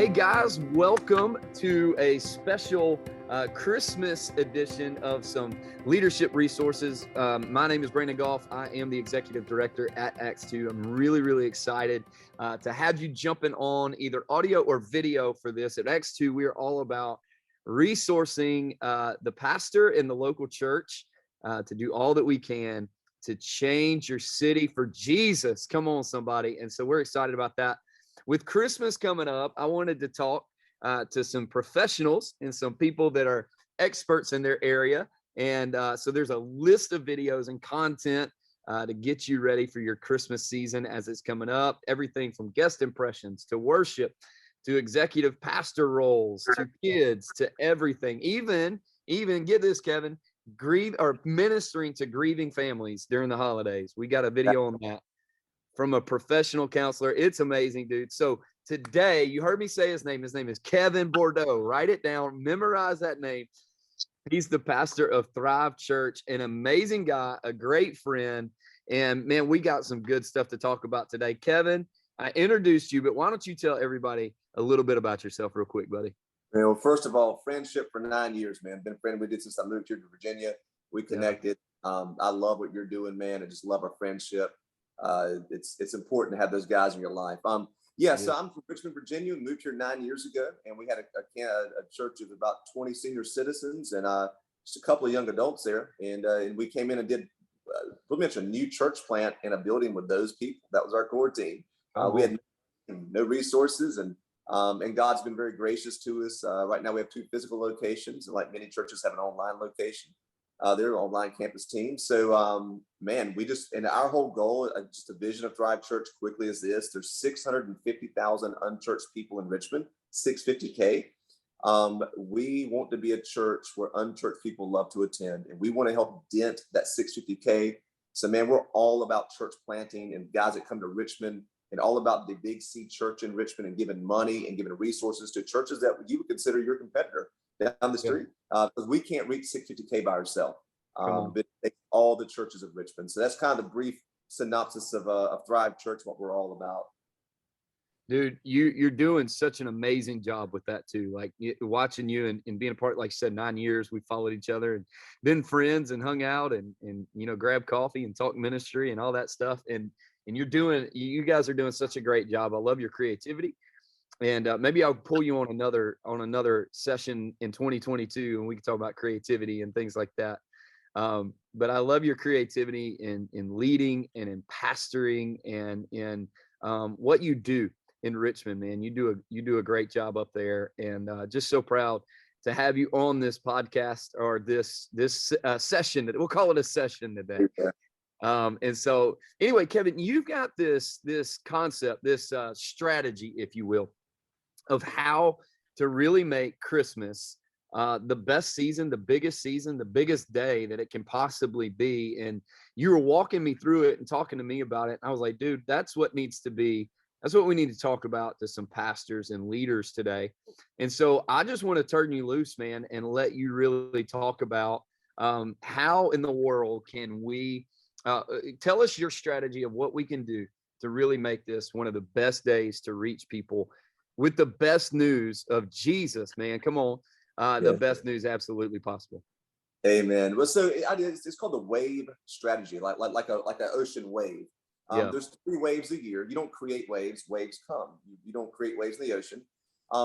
Hey guys, welcome to a special Christmas edition of some leadership resources. My name is Brandon Goff. I am the executive director at Acts 2. I'm really excited to have you jumping on either audio or video for this. At Acts 2, we are all about resourcing the pastor in the local church to do all that we can to change your city for Jesus. Come on, somebody. And so we're excited about that. With Christmas coming up, I wanted to talk to some professionals and some people that are experts in their area. And so there's a list of videos and content to get you ready for your Christmas season as it's coming up. Everything from guest impressions to worship to executive pastor roles to kids to everything. Even get this, Kevin, ministering to grieving families during the holidays. We got a video on that from a professional counselor. It's amazing, dude. So today, you heard me say his name. His name is Kevin Bordeaux. Write it down. Memorize that name. He's the pastor of Thrive Church, an amazing guy, a great friend. And man, we got some good stuff to talk about today. Kevin, I introduced you, but why don't you tell everybody a little bit about yourself real quick, buddy? Well, first of all, friendship for 9 years, man. Been a friend with you since I moved here to Virginia. We connected. Yeah. I love what you're doing, man. I just love our friendship. It's important to have those guys in your life. So I'm from Richmond, Virginia. We moved here 9 years ago, and we had a church of about 20 senior citizens and just a couple of young adults there. And we came in and did pretty much a new church plant in a building with those people. That was our core team. We had no resources, and God's been very gracious to us. Right now we have 2 physical locations, and like many churches have an online location. They're an online campus team. So, and our whole goal, just a vision of Thrive Church quickly is this: there's 650,000 unchurched people in Richmond, 650K. We want to be a church where unchurched people love to attend, and we want to help dent that 650K. So, man, we're all about church planting and guys that come to Richmond, and all about the Big C Church in Richmond and giving money and giving resources to churches that you would consider your competitor down the street, because we can't reach 650K by ourselves. But it takes all the churches of Richmond. So that's kind of the brief synopsis of Thrive Church, what we're all about. Dude, you're doing such an amazing job with that too. Like watching you and being a part, like you said, 9 years, we followed each other and been friends and hung out and grabbed coffee and talked ministry and all that stuff. And you guys are doing such a great job. I love your creativity. And maybe I'll pull you on another session in 2022, and we can talk about creativity and things like that. But I love your creativity in leading and in pastoring and in what you do in Richmond, man. You do a great job up there, and just so proud to have you on this podcast or this session. We'll call it a session today. Yeah. And so anyway, Kevin, you've got this concept, this strategy, if you will, of how to really make Christmas the best season, the biggest day that it can possibly be. And you were walking me through it and talking to me about it. And I was like, dude, that's what we need to talk about to some pastors and leaders today. And so I just want to turn you loose, man, and let you really talk about how in the world can we tell us your strategy of what we can do to really make this one of the best days to reach people with the best news of Jesus, man. Come on. The best news absolutely possible. Amen. Well, so it's called the wave strategy, like an ocean wave. There's 3 waves a year. You don't create waves come. You don't create waves in the ocean.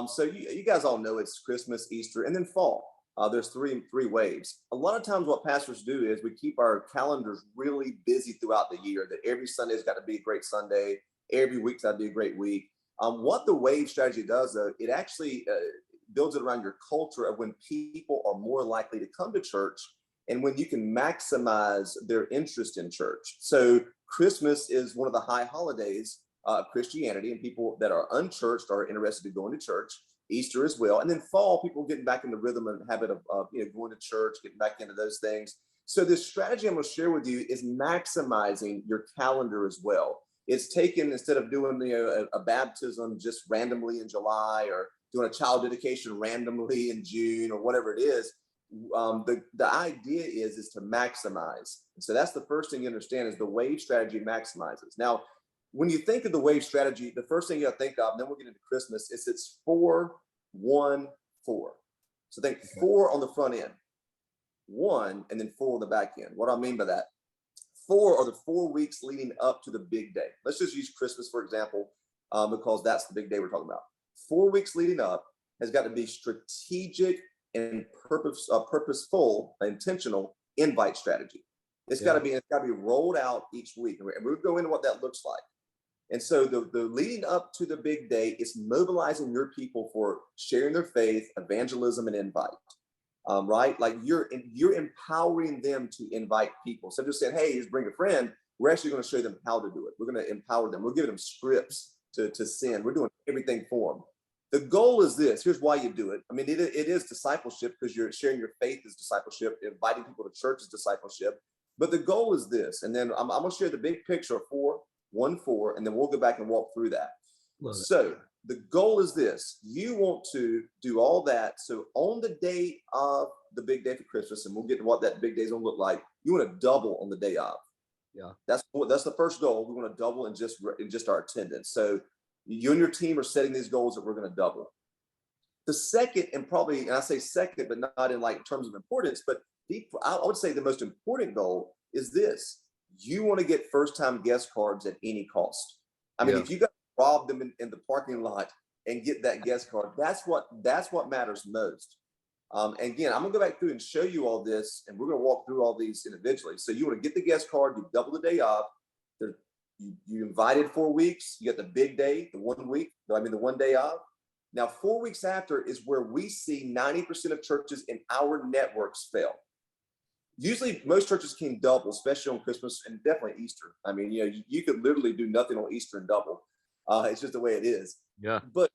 So you guys all know it's Christmas, Easter, and then fall. There's three waves. A lot of times what pastors do is we keep our calendars really busy throughout the year, that every Sunday's got to be a great Sunday. Every week's got to be a great week. What the wave strategy does, though, it actually builds it around your culture of when people are more likely to come to church and when you can maximize their interest in church. So Christmas is one of the high holidays of Christianity, and people that are unchurched are interested in going to church. Easter as well. And then fall, people getting back in the rhythm and habit of going to church, getting back into those things. So this strategy I'm going to share with you is maximizing your calendar as well. It's taken, instead of doing a baptism just randomly in July or doing a child dedication randomly in June or whatever it is, the idea is to maximize. So that's the first thing you understand, is the wave strategy maximizes. Now, when you think of the wave strategy, the first thing you got to think of, and then we'll get into Christmas, is it's 4-1-4. So think 4 on the front end, 1, and then 4 on the back end. What do I mean by that? 4 are the 4 weeks leading up to the big day. Let's just use Christmas, for example, because that's the big day we're talking about. 4 weeks leading up has got to be strategic and purposeful, intentional invite strategy. It's got to be rolled out each week, and we'll go into what that looks like. And so the leading up to the big day is mobilizing your people for sharing their faith, evangelism, and invite. Right? Like you're empowering them to invite people. So just saying, hey, just bring a friend. We're actually going to show them how to do it. We're going to empower them. We're giving them scripts to send. We're doing everything for them. The goal is this. Here's why you do it. I mean, it is discipleship because you're sharing your faith as discipleship, inviting people to church as discipleship. But the goal is this. And then I'm going to share the big picture of 4-1-4, and then we'll go back and walk through that. So the goal is this. You want to do all that. So on the day of the big day for Christmas, and we'll get to what that big day is going to look like, you want to double on the day of. Yeah. That's the first goal. We want to double in just our attendance. So you and your team are setting these goals that we're going to double. The second, and I say second, but not in like terms of importance, but I would say the most important goal is this. You want to get first-time guest cards at any cost. I mean, if you got to rob them in the parking lot and get that guest card, that's what matters most. And again, I'm gonna go back through and show you all this, and we're gonna walk through all these individually. So you want to get the guest card, you double the day off. You invited 4 weeks, you got the big day, the 1 week, the 1 day off. Now, 4 weeks after is where we see 90% of churches in our networks fail. Usually most churches can double, especially on Christmas and definitely Easter. I mean, you could literally do nothing on Easter and double. It's just the way it is. Yeah. But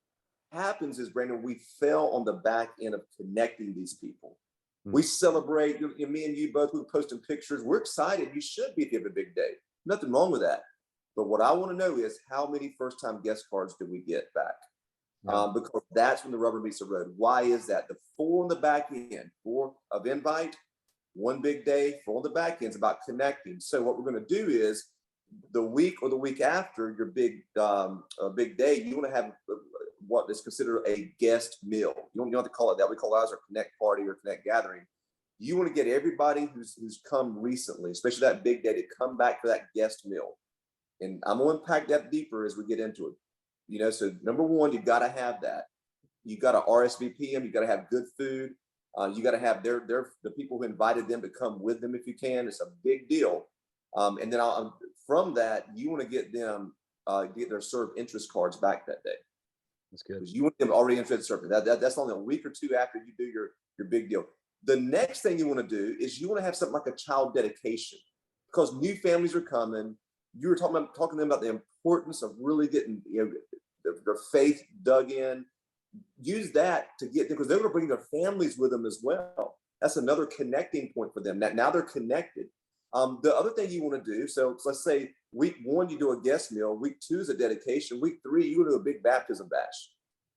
what happens is, Brandon, we fail on the back end of connecting these people. We celebrate, me and you both, we're posting pictures. We're excited. You should be if you have a big day. Nothing wrong with that. But what I want to know is how many first-time guest cards do we get back? Because that's when the rubber meets the road. Why is that? The 4 on the back end, 4 of invite, 1 big day, 4 on the back end is about connecting. So what we're going to do is the week or the week after your big day, you want to have what is considered a guest meal. You don't have to call it that. We call ours a connect party or connect gathering. You want to get everybody who's come recently, especially that big day, to come back for that guest meal. And I'm going to unpack that deeper as we get into it. So number one, you got to have that. You got to RSVP them. You got to have good food. You got to have the people who invited them to come with them if you can. It's a big deal. And then from that, you want to get them get their serve interest cards back that day. That's good. Because you want them already interested in serving. That's only a week or two after you do your big deal. The next thing you want to do is you want to have something like a child dedication, because new families are coming. You were talking to them about the importance of really getting their faith dug in. Use that to get them, because they're going to bring their families with them as well. That's another connecting point for them. Now they're connected. The other thing you want to do, so let's say week 1, you do a guest meal. Week 2 is a dedication. Week 3, you go to a big baptism bash,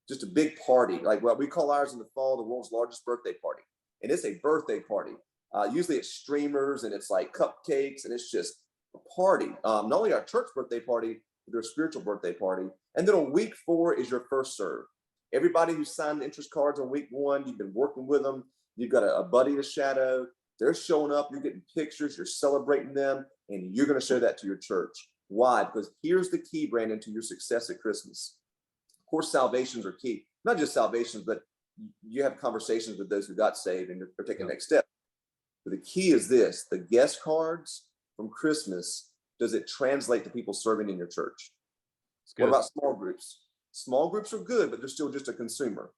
just a big party, like what we call ours in the fall, the world's largest birthday party. And it's a birthday party. Usually it's streamers and it's like cupcakes, and it's just a party. Not only our church birthday party, but their spiritual birthday party. And then on week 4 is your first serve. Everybody who signed interest cards on week 1, you've been working with them. You've got a buddy to shadow. They're showing up. You're getting pictures. You're celebrating them. And you're going to show that to your church. Why? Because here's the key, Brandon, to your success at Christmas. Of course, salvations are key. Not just salvations, but you have conversations with those who got saved and are taking the next step. But the key is this: the guest cards from Christmas, does it translate to people serving in your church? What about small groups? Small groups are good, but they're still just a consumer.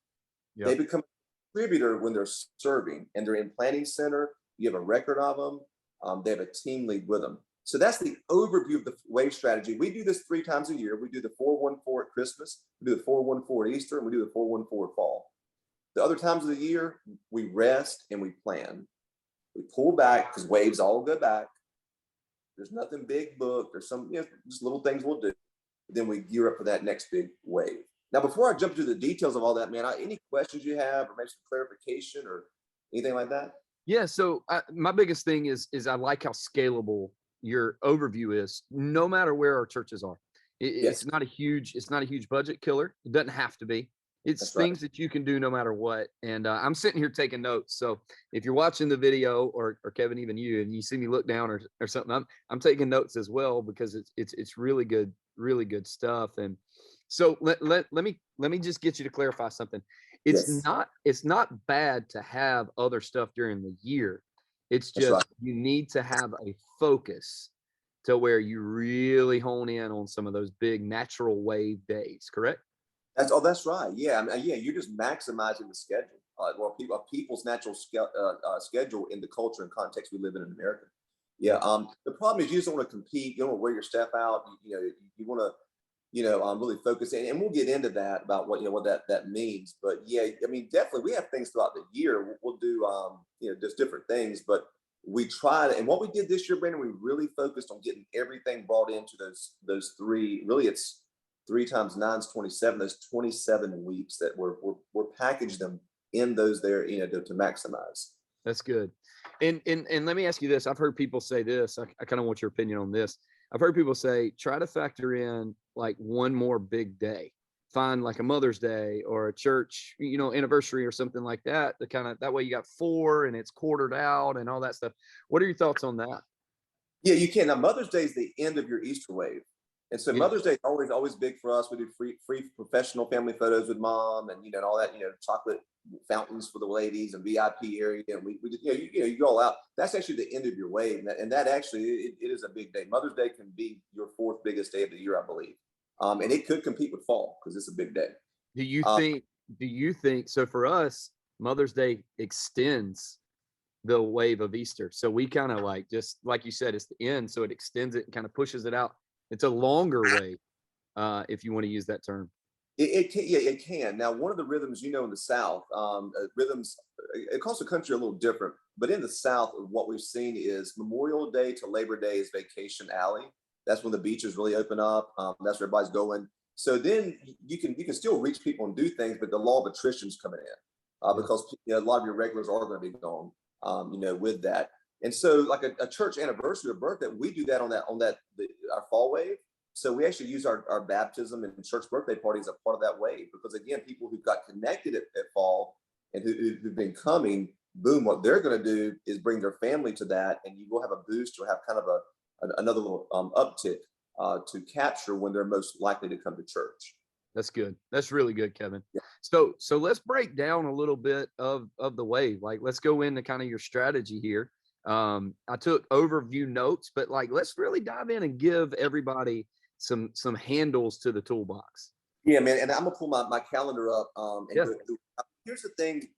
Yep. They become a contributor when they're serving, and they're in planning center. You have a record of them. They have a team lead with them. So that's the overview of the wave strategy. We do this 3 times a year. We do the 4-1-4 at Christmas. We do the 4-1-4 at Easter, and we do the 4-1-4 at fall. The other times of the year, we rest and we plan. We pull back because waves all go back. There's nothing big booked. There's some just little things we'll do. Then we gear up for that next big wave. Now, before I jump into the details of all that, man, any questions you have or maybe some clarification or anything like that? Yeah. So my biggest thing is I like how scalable your overview is, no matter where our churches are. Yes, It's not a huge budget killer. It doesn't have to be. It's that's right. things that you can do no matter what. And I'm sitting here taking notes. So if you're watching the video, or Kevin, even you, and you see me look down or something, I'm taking notes as well, because it's really good stuff. And so let me just get you to clarify something. Yes, It's not bad to have other stuff during the year. It's that's right. just you need to have a focus to where you really hone in on some of those big natural wave days, correct? That's right. Yeah, I mean, yeah, you're just maximizing the schedule. Well, people's natural schedule in the culture and context we live in America. Yeah. Yeah. The problem is you just don't want to compete. You don't want to wear your stuff out. You want to, really focus in, and we'll get into that about what that means. But yeah, I mean, definitely we have things throughout the year. We'll do, just different things, but we try to, and what we did this year, Brandon, we really focused on getting everything brought into those three. Really, it's 3 times 9 is 27. Those 27 weeks that we're packaged them in those there, to maximize. That's good. And let me ask you this. I've heard people say this. I kind of want your opinion on this. I've heard people say try to factor in like one more big day. Find like a Mother's Day or a church, anniversary or something like that. To kind of that way you got four and it's quartered out and all that stuff. What are your thoughts on that? Yeah, you can. Now, Mother's Day is the end of your Easter wave. And so Yeah. Mother's Day is always big for us. We do free professional family photos with mom, and and all that, chocolate fountains for the ladies and VIP area. And we just, you go all out. That's actually the end of your wave. And that actually it is a big day. Mother's Day can be your fourth biggest day of the year, I believe. And it could compete with fall because it's a big day. Do you Uh, think do you think so for us, Mother's Day extends the wave of Easter. So we kind of like, just like you said, it's the end. So it extends it and kind of pushes it out. It's a longer wave, if you want to use that term. it can, yeah, it can. Now, one of the rhythms, in the South, rhythms across the country are a little different, but in the South, what we've seen is Memorial Day to Labor Day is Vacation Alley. That's when the beaches really open up. That's where everybody's going. So then you can still reach people and do things, but the law of attrition's coming in, Yeah. because a lot of your regulars are going to be gone. With that, and so like a church anniversary or birthday, we do that our fall wave. So we actually use our baptism and church birthday parties as a part of that wave, because again, people who got connected at fall and who've been coming, boom, what they're going to do is bring their family to that, and you will have a boost or have kind of another little uptick to capture when they're most likely to come to church. That's good. That's really good, Kevin. Yeah. So let's break down a little bit of the wave. Like let's go into kind of your strategy here. I took overview notes, but like let's really dive in and give everybody some handles to the toolbox. Yeah, man. And I'm gonna pull my calendar up and Yeah. go through. Here's the thing.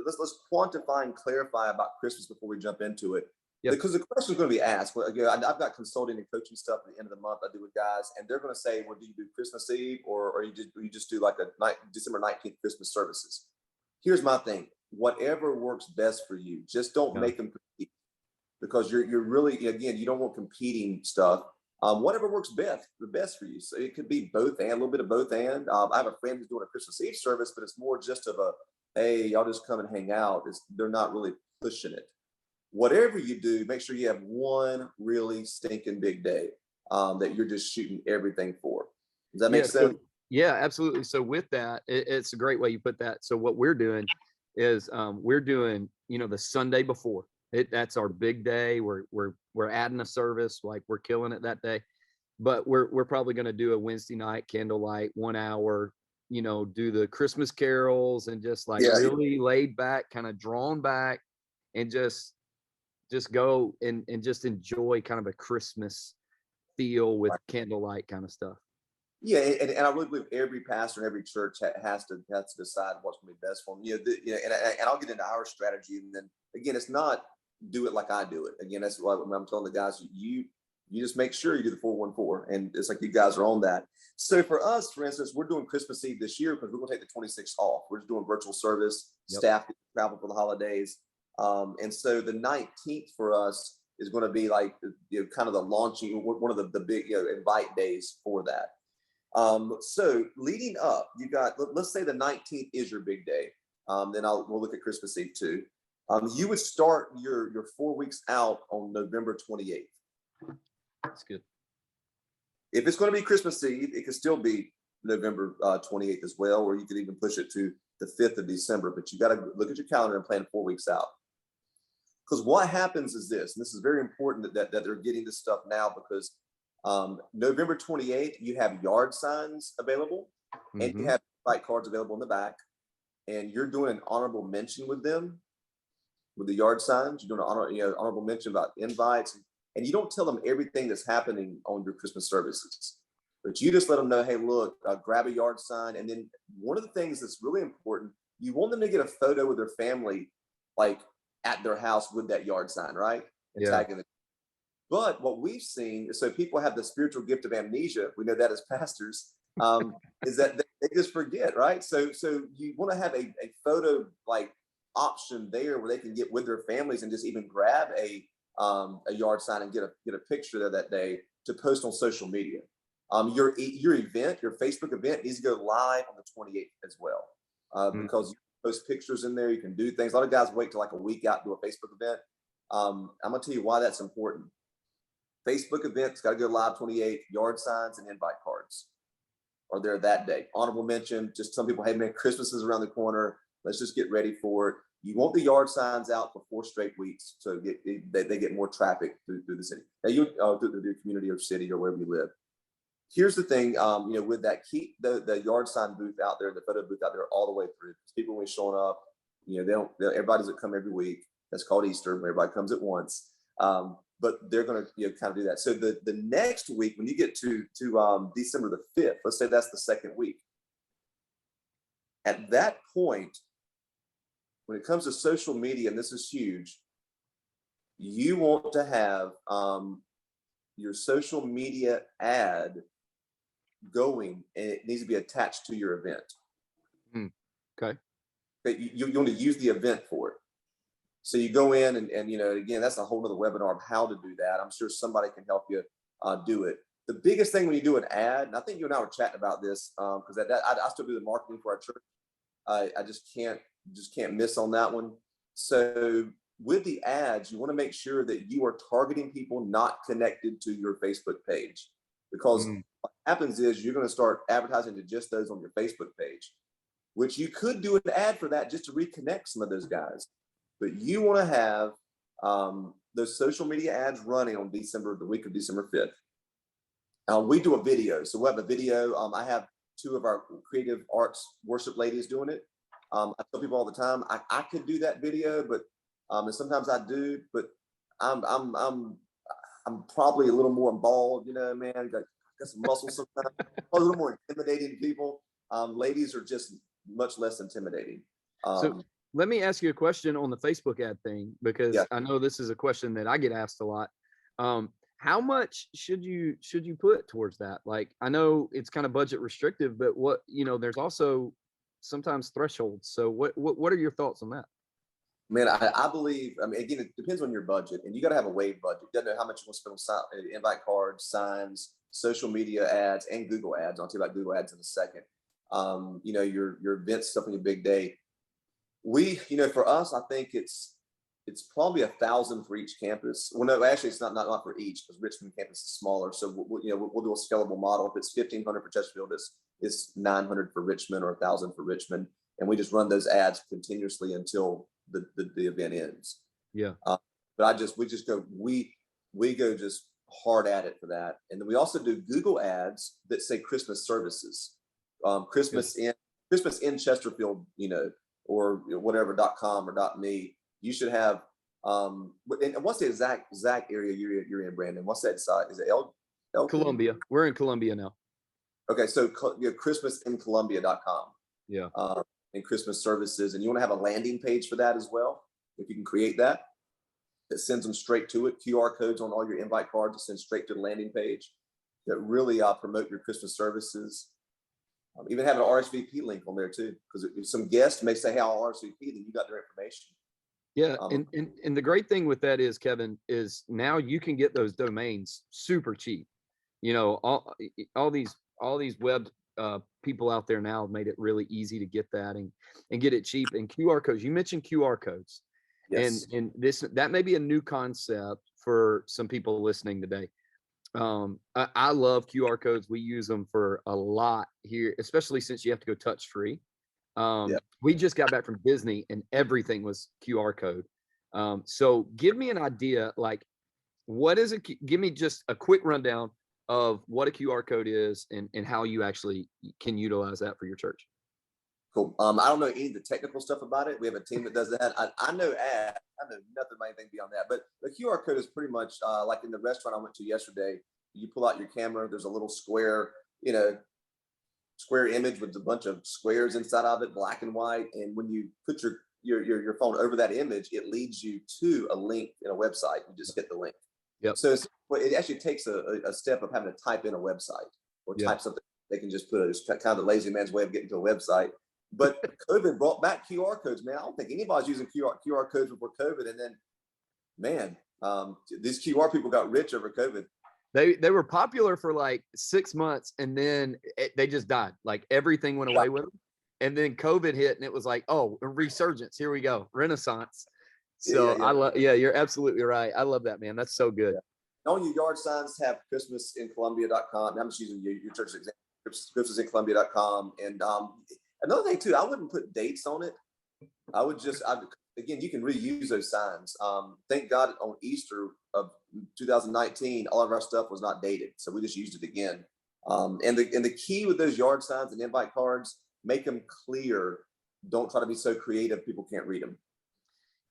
Let's quantify and clarify about Christmas before we jump into it. Yeah. Because the question is going to be asked. Well, again, I've got consulting and coaching stuff at the end of the month I do with guys, and they're going to say, "Well, do you do Christmas Eve or you just do like December 19th Christmas services?" Here's my thing: whatever works best for you. Just don't Yeah. make them compete, because you're really, again, you don't want competing stuff. Whatever works the best for you. So it could be both and a little bit of both and. I have a friend who's doing a Christmas Eve service, but it's more just of a, hey, y'all just come and hang out. They're not really pushing it. Whatever you do, make sure you have one really stinking big day that you're just shooting everything for. Does that make Yeah. sense? Yeah, absolutely. So with that, it's a great way you put that. So what we're doing is we're doing, the Sunday before. That's our big day. We're adding a service, like we're killing it that day. But we're probably going to do a Wednesday night candlelight 1 hour, do the Christmas carols and just like Yeah. really laid back, kind of drawn back, and just go and just enjoy kind of a Christmas feel with candlelight kind of stuff. Yeah, and I really believe every pastor and every church has to decide what's going to be best for them. And I'll get into our strategy, and then again, it's not do it like I do it. Again, that's what I'm telling the guys. You just make sure you do the 414, and it's like you guys are on that. So for us, for instance, we're doing Christmas Eve this year because we're going to take the 26th off. We're just doing virtual service. Yep. Staff travel for the holidays, and so the 19th for us is going to be like kind of the launching, one of the big invite days for that. So leading up, you got, let's say the 19th is your big day. Then we'll look at Christmas Eve too. You would start your 4 weeks out on November 28th. That's good. If it's going to be Christmas Eve, it could still be November 28th as well, or you could even push it to the 5th of December. But you got to look at your calendar and plan 4 weeks out. Because what happens is this, and this is very important that they're getting this stuff now, because November 28th, you have yard signs available, and you have invite cards available in the back, and you're doing an honorable mention with them, with the yard signs. You're doing an honorable mention about invites, and you don't tell them everything that's happening on your Christmas services, but you just let them know, hey, look, grab a yard sign. And then one of the things that's really important, you want them to get a photo with their family, like at their house with that yard sign, right? And tagging them. But what we've seen, so people have the spiritual gift of amnesia. We know that as pastors, is that they just forget, right? So you want to have a photo like option there where they can get with their families and just even grab a yard sign and get a picture there that day to post on social media. Your event, your Facebook event, needs to go live on the 28th as well, because you post pictures in there. You can do things. A lot of guys wait till like a week out to do a Facebook event. I'm gonna tell you why that's important. Facebook events got to go live 28th. Yard signs and invite cards are there that day. Honorable mention. Just some people, hey man, Christmas is around the corner. Let's just get ready for it. You want the yard signs out for 4 straight weeks, so they get more traffic through the city. Now you through the community or city or wherever you live. Here's the thing, with that, keep the yard sign booth out there, the photo booth out there all the way through. People when showing up, everybody doesn't come every week. That's called Easter, where everybody comes at once. But they're going to kind of do that. So the next week, when you get to December the 5th, let's say that's the second week. At that point, when it comes to social media, and this is huge, you want to have your social media ad going, and it needs to be attached to your event. Okay. But you want to use the event for it. So you go in and again, that's a whole other webinar of how to do that. I'm sure somebody can help you do it. The biggest thing when you do an ad, and I think you and I were chatting about this, because I still do the marketing for our church. I just can't miss on that one. So with the ads, you want to make sure that you are targeting people not connected to your Facebook page, because what happens is you're going to start advertising to just those on your Facebook page, which you could do an ad for that just to reconnect some of those guys. But you want to have those social media ads running on the week of December 5th. We do a video. So we'll have a video. I have 2 of our creative arts worship ladies doing it. I tell people all the time, I could do that video, but and sometimes I do, but I'm probably a little more bald, man. Got some muscles sometimes. A little more intimidating to people. Ladies are just much less intimidating. So let me ask you a question on the Facebook ad thing, because I know this is a question that I get asked a lot. How much should you put towards that? Like, I know it's kind of budget restrictive, but there's also sometimes thresholds. So what are your thoughts on that? Man, I believe, again, it depends on your budget, and you got to have a wave budget. You got to know how much you want to spend on invite cards, signs, social media ads, and Google ads. I'll tell you about Google ads in a second. Your events, stuff on your big day. For us, I think it's probably 1,000 for each campus. Well, no, actually, it's not for each, because Richmond campus is smaller. So we'll do a scalable model. If it's 1,500 for Chesterfield, it's 900 for Richmond, or 1,000 for Richmond, and we just run those ads continuously until the event ends. Yeah. But we go just hard at it for that, and then we also do Google ads that say Christmas services, Christmas in Chesterfield, or whatever.com or .me. You should have. And what's the exact area you're in, Brandon? What's that site? Is it Columbia? We're in Columbia now. Okay, so ChristmasInColumbia.com. Yeah. And Christmas services, and you want to have a landing page for that as well. If you can create that, it sends them straight to it. QR codes on all your invite cards to send straight to the landing page that really promote your Christmas services. Even have an RSVP link on there too, because if some guest may say, "Hey, I'll RSVP," then you got their information. Yeah, and the great thing with that is, Kevin, is now you can get those domains super cheap. All these web people out there now have made it really easy to get that and get it cheap. And QR codes, you mentioned QR codes. Yes. And that may be a new concept for some people listening today. I love QR codes. We use them for a lot here, especially since you have to go touch free. Yeah. We just got back from Disney and everything was QR code. So give me an idea, like what is it? Give me just a quick rundown of what a QR code is and how you actually can utilize that for your church. Cool. I don't know any of the technical stuff about it. We have a team that does that. I know ads. I know nothing about anything beyond that. But the QR code is pretty much like in the restaurant I went to yesterday. You pull out your camera. There's a little square, square image with a bunch of squares inside of it, black and white. And when you put your phone over that image, it leads you to a link in a website. You just hit the link. Yep. So it actually takes a step of having to type in a website or Yep. type something. They can just put it. It's kind of the lazy man's way of getting to a website. But COVID brought back QR codes, man. I don't think anybody's using QR codes before COVID. And then, man, these QR people got rich over COVID. They were popular for like 6 months and then they just died. Like everything went away with them. And then COVID hit and it was like, oh, a resurgence. Here we go. Renaissance. So I love, you're absolutely right. I love that, man. That's so good. Yeah. On your yard signs have christmasincolumbia.com. I'm just using your church's example, christmasincolumbia.com. And another thing too, I wouldn't put dates on it. Again, you can reuse those signs. Thank God on Easter of 2019, all of our stuff was not dated. So we just used it again. And the key with those yard signs and invite cards, make them clear. Don't try to be so creative people can't read them.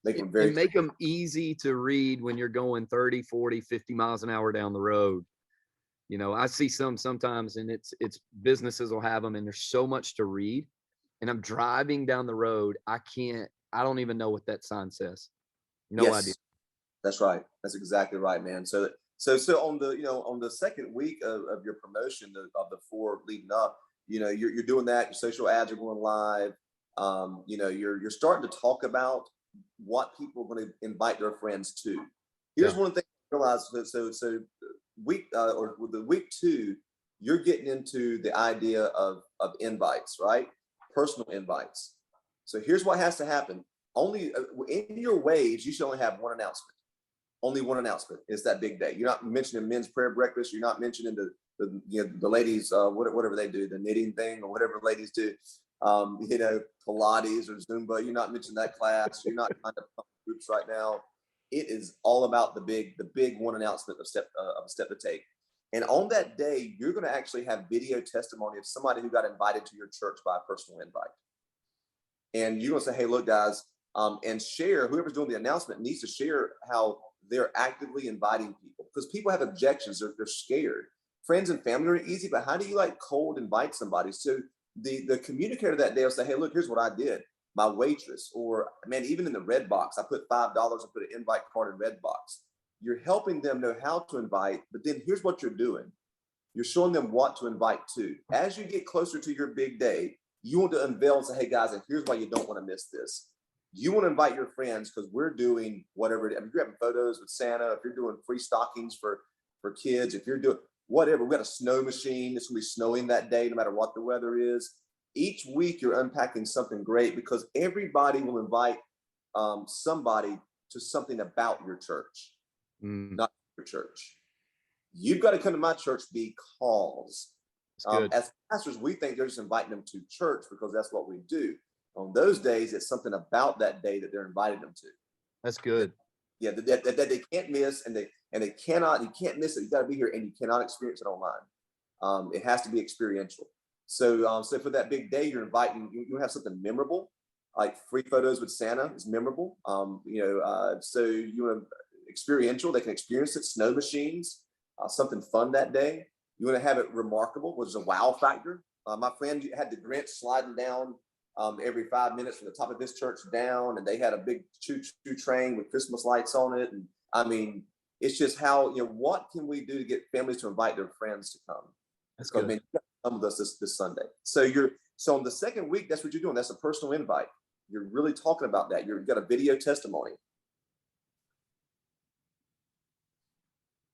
Make them easy to read when you're going 30, 40, 50 miles an hour down the road. I see sometimes and it's businesses will have them and there's so much to read. And I'm driving down the road. I don't even know what that sign says. No idea. That's right. That's exactly right, man. So on the second week of your promotion of the 4 leading up, you're doing that. Your social ads are going live. You're starting to talk about what people are going to invite their friends to. Here's one thing I realized. So week or with the week 2, you're getting into the idea of invites, right? Personal invites. So here's what has to happen. Only in your waves, you should only have one announcement. Only one announcement. It's that big day. You're not mentioning men's prayer breakfast. You're not mentioning the ladies, whatever they do, the knitting thing or whatever ladies do, Pilates or Zumba. You're not mentioning that class. You're not kind of groups right now. It is all about the big one announcement of a step to take. And on that day, you're going to actually have video testimony of somebody who got invited to your church by a personal invite. And you're going to say, hey, look, guys, and share, whoever's doing the announcement needs to share how they're actively inviting people, because people have objections. They're scared. Friends and family are easy, but how do you cold invite somebody? So the communicator that day will say, hey, look, here's what I did. My waitress, or man, even in the red box, I put $5 and put an invite card in red box. You're helping them know how to invite, but then here's what you're doing. You're showing them what to invite to. As you get closer to your big day, you want to unveil and say, hey guys, and here's why you don't want to miss this. You want to invite your friends because we're doing whatever. If you're having photos with Santa, if you're doing free stockings for kids, if you're doing whatever, we got a snow machine. It's going to be snowing that day, no matter what the weather is. Each week you're unpacking something great because everybody will invite somebody to something about your church, not your church. You've got to come to my church because as pastors, we think they're just inviting them to church because that's what we do. On those days, it's something about that day that they're inviting them to. That's good. Yeah, that they can't miss, and you can't miss it. You got to be here, and you cannot experience it online. It has to be experiential. So for that big day, you're inviting. You have something memorable, like free photos with Santa is memorable. So you want experiential. They can experience it. Snow machines, something fun that day. You want to have it remarkable, which is a wow factor. My friend had the Grinch sliding down every 5 minutes from the top of this church down, and they had a big choo-choo train with Christmas lights on it. And I mean, it's just how, what can we do to get families to invite their friends to come? That's good. Man, you come with us this Sunday. So on the second week, that's what you're doing. That's a personal invite. You're really talking about that. You've got a video testimony.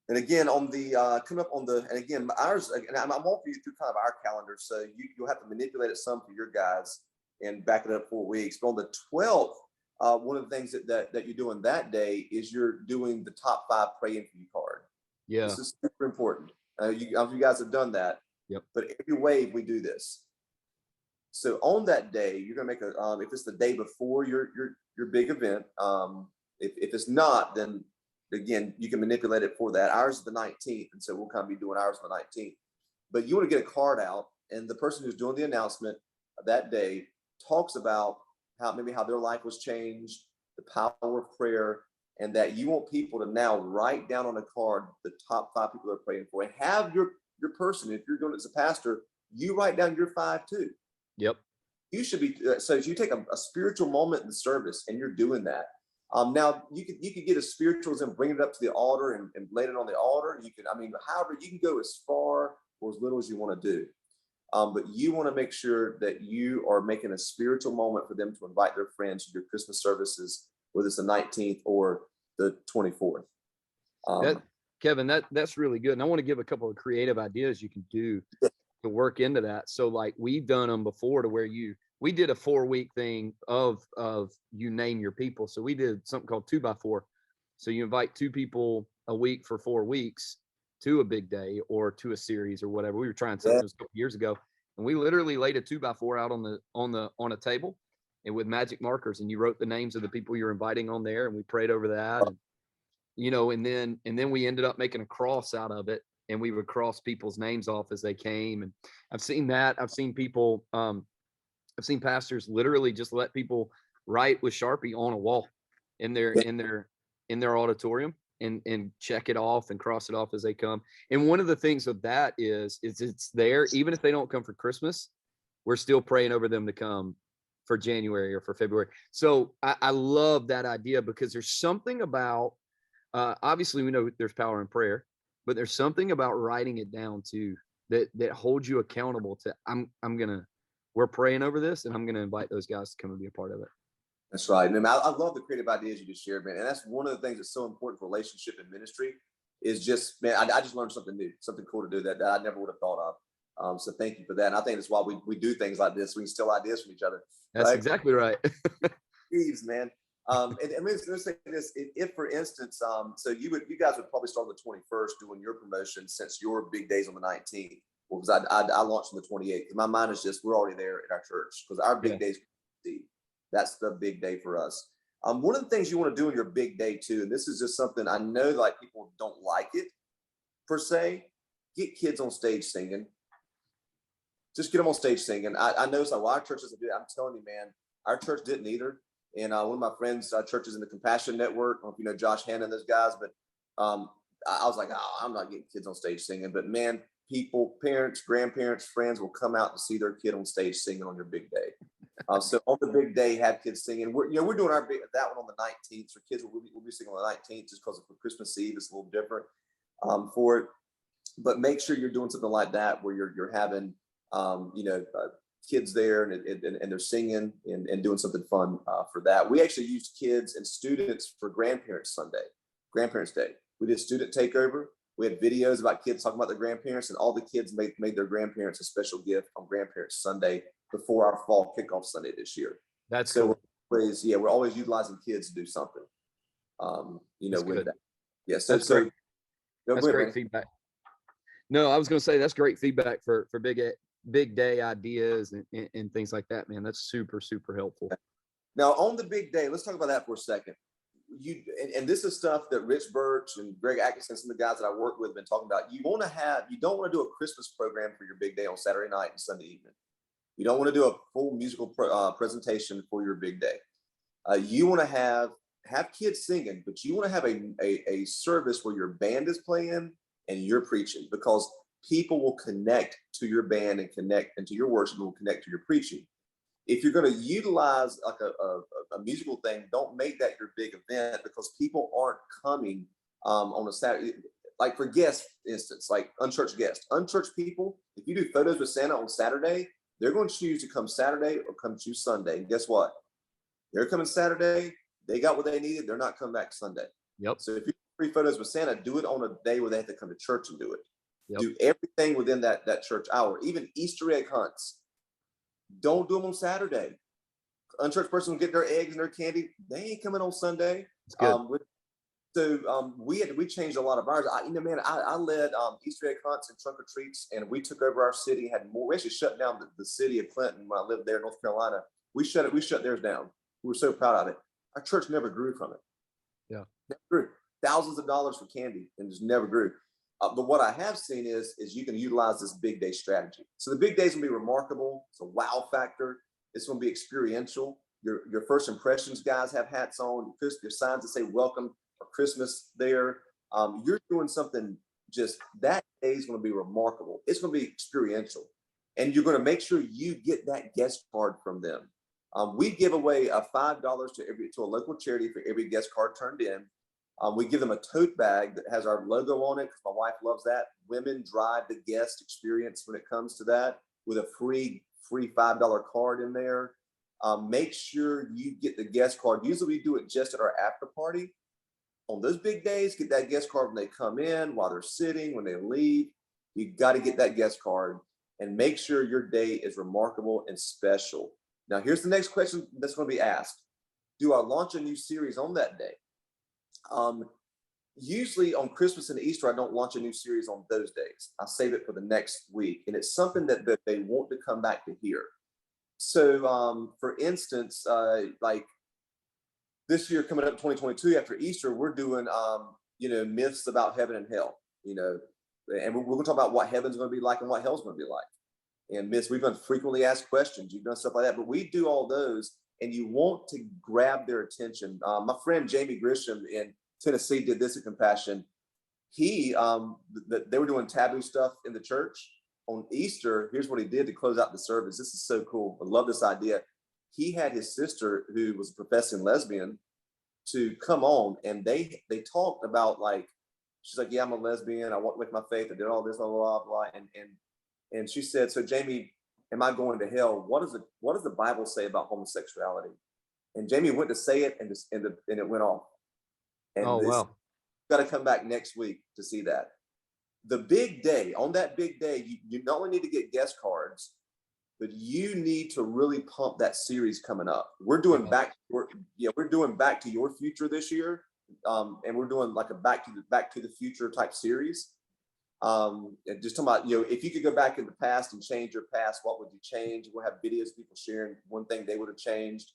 And again, on the coming up on the, and again, ours, and I'm walking you through kind of our calendar, so you'll have to manipulate it some for your guys and back it up 4 weeks. But on the 12th, one of the things that you're doing that day is you're doing the top 5 praying for you card. Yeah. This is super important. You guys have done that, Yep. but every wave we do this. So on that day, you're gonna make a if it's the day before your big event. If it's not, then again you can manipulate it for that. Ours is the 19th, and so we'll kind of be doing ours on the 19th. But you want to get a card out, and the person who's doing the announcement that day talks about how their life was changed, the power of prayer, and that you want people to now write down on a card the top 5 people they're praying for, and have your person. If you're doing it as a pastor, you write down your 5 too. Yep. You should be so you take a spiritual moment in the service, and you're doing that. Now you could get a spirituals and bring it up to the altar and lay it on the altar. You can, I mean, however, you can go as far or as little as you want to do. But you want to make sure that you are making a spiritual moment for them to invite their friends to your Christmas services, whether it's the 19th or the 24th. Kevin, that's really good. And I want to give a couple of creative ideas you can do to work into that. So like we've done them before to where we did a 4-week thing of you name your people. So we did something called 2x4. So you invite 2 people a week for 4 weeks to a big day or to a series or whatever. We were trying something a couple years ago, and we literally laid a 2x4 out on a table and with magic markers, and you wrote the names of the people you're inviting on there, and we prayed over that. And, and then we ended up making a cross out of it, and we would cross people's names off as they came. And I've seen that. I've seen people, I've seen pastors literally just let people write with Sharpie on a wall in their auditorium and check it off and cross it off as they come. And one of the things of that is it's there, even if they don't come for Christmas, we're still praying over them to come for January or for February. So I love that idea, because there's something about, obviously we know there's power in prayer, but there's something about writing it down too, that holds you accountable to, we're praying over this, and I'm going to invite those guys to come and be a part of it. That's right. And I love the creative ideas you just shared, man. And that's one of the things that's so important for relationship and ministry is just, man, I just learned something new, something cool to do that I never would have thought of. So thank you for that. And I think that's why we do things like this. We can steal ideas from each other. That's right? exactly right. Thieves, man. And let's say this, if for instance, so you guys would probably start on the 21st doing your promotion, since your big day's on the 19th. Well, because I launched on the 28th. My mind is just, we're already there at our church, because our big day's that's the big day for us. One of the things you want to do in your big day too, and this is just something I know like people don't like it per se, get kids on stage singing. Just get them on stage singing. I know some, well, our church doesn't do that. I'm telling you, man, our church didn't either. And one of my friends' churches in the Compassion Network, I don't know if you know Josh Hanna and those guys, but I was like, oh, I'm not getting kids on stage singing. But man, people, parents, grandparents, friends will come out to see their kid on stage singing on your big day. So on the big day, have kids singing. We're doing that one on the 19th. So kids will be singing on the 19th, just because for Christmas Eve it's a little different for it. But make sure you're doing something like that where you're having kids there and they're singing and doing something fun for that. We actually used kids and students for Grandparents Day. We did student takeover. We had videos about kids talking about their grandparents, and all the kids made their grandparents a special gift on Grandparents Sunday before our fall kickoff Sunday this year. That's so cool. We're always utilizing kids to do something. With good. that. Yes, that's great. That's great feedback. No, I was going to say that's great feedback for big day ideas and things like that, man. That's super, super helpful. Now on the big day, let's talk about that for a second. And this is stuff that Rich Birch and Greg Atkinson, some of the guys that I work with, have been talking about. You don't want to do a Christmas program for your big day on Saturday night and Sunday evening. You don't want to do a full musical presentation for your big day. You want to have kids singing, but you want to have a service where your band is playing and you're preaching, because people will connect to your band and connect into your worship and will connect to your preaching. If you're going to utilize like a musical thing, don't make that your big event, because people aren't coming on a Saturday. Like for guest instance, like unchurched guests, unchurched people, if you do photos with Santa on Saturday, they're going to choose to come Saturday or come choose Sunday. And guess what? They're coming Saturday. They got what they needed. They're not coming back Sunday. Yep. So if you do free photos with Santa, do it on a day where they have to come to church and do it. Yep. Do everything within that church hour. Even Easter egg hunts. Don't do them on Saturday. Unchurched person will get their eggs and their candy. They ain't coming on Sunday. It's good. So we changed a lot of ours. Man, I led Easter egg hunts and trunk or treats, and we took over our city. Had more. We actually shut down the city of Clinton when I lived there in North Carolina. We shut theirs down. We were so proud of it. Our church never grew from it. Yeah, never grew. Thousands of dollars for candy, and just never grew. But what I have seen is you can utilize this big day strategy. So the big day is gonna be remarkable. It's a wow factor. It's gonna be experiential. Your first impressions guys have hats on. Your signs that say welcome for Christmas there. You're doing something, just that day is gonna be remarkable. It's gonna be experiential. And you're gonna make sure you get that guest card from them. We give away $5 to a local charity for every guest card turned in. We give them a tote bag that has our logo on it because my wife loves that. Women drive the guest experience when it comes to that, with a free $5 card in there. Make sure you get the guest card. Usually we do it just at our after party. On those big days, get that guest card when they come in, while they're sitting, when they leave. You got to get that guest card and make sure your day is remarkable and special. Now, here's the next question that's going to be asked. Do I launch a new series on that day? Usually on Christmas and Easter, I don't launch a new series on those days. I save it for the next week. And it's something that they want to come back to hear. So, for instance, like this year coming up 2022 after Easter, we're doing, myths about heaven and hell, and we're going to talk about what heaven's going to be like and what hell's going to be like. And myths, we've done frequently asked questions. You've done stuff like that, but we do all those, and you want to grab their attention. My friend Jamie Grisham in Tennessee did this at Compassion. They were doing taboo stuff in the church on Easter. Here's what he did to close out the service. This is so cool. I love this idea. He had his sister, who was a professing lesbian, to come on, and they talked about, like, she's like, yeah, I'm a lesbian. I walked with my faith. I did all this, blah, blah, blah. And she said, so Jamie, am I going to hell? What does the Bible say about homosexuality? And Jamie went to say it, and it went off. And wow. Got to come back next week to see that. The big day, on that big day, you not only need to get guest cards, but you need to really pump that series coming up. We're doing back to your future this year, and we're doing like a back to the future type series. And just talking about, if you could go back in the past and change your past, what would you change? We'll have videos of people sharing one thing they would have changed.